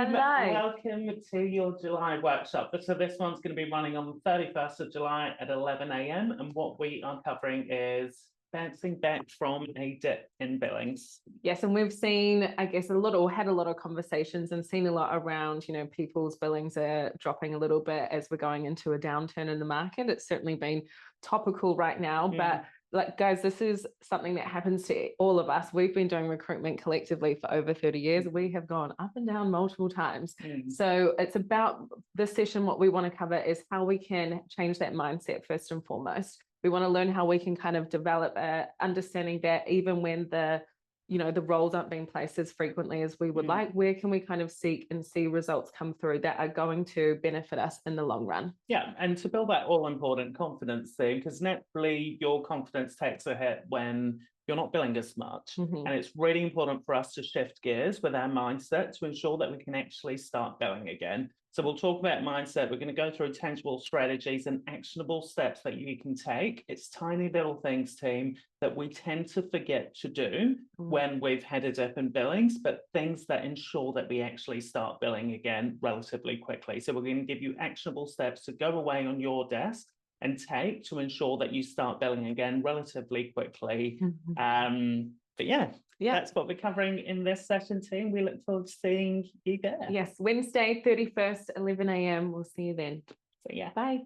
Hello. Welcome to your July workshop. So this one's going to be running on the 31st of July at 11 a.m. And what we are covering is bouncing back from a dip in Billings. Yes, and we've seen, I guess, had a lot of conversations and seen a lot around, people's billings are dropping a little bit as we're going into a downturn in the market. It's certainly been topical right now, but guys, this is something that happens to all of us. We've been doing recruitment collectively for over 30 years. We have gone up and down multiple times. So it's about this session. What we want to cover is how we can change that mindset first and foremost. We want to learn how we can kind of develop a understanding that even when the roles aren't being placed as frequently as we would like, where can we kind of seek and see results come through that are going to benefit us in the long run? Yeah, and to build that all-important confidence thing, because naturally your confidence takes a hit when you're not billing as much. And it's really important for us to shift gears with our mindset to ensure that we can actually start going again. So we'll talk about mindset. We're going to go through tangible strategies and actionable steps that you can take. It's tiny little things, team, that we tend to forget to do when we've had a dip in billings, but things that ensure that we actually start billing again relatively quickly. So we're going to give you actionable steps to go away on your desk and take to ensure that you start billing again relatively quickly. But yeah, that's what we're covering in this session, team. We look forward to seeing you there. Yes, Wednesday, 31st, 11 a.m. We'll see you then. So yeah. Bye.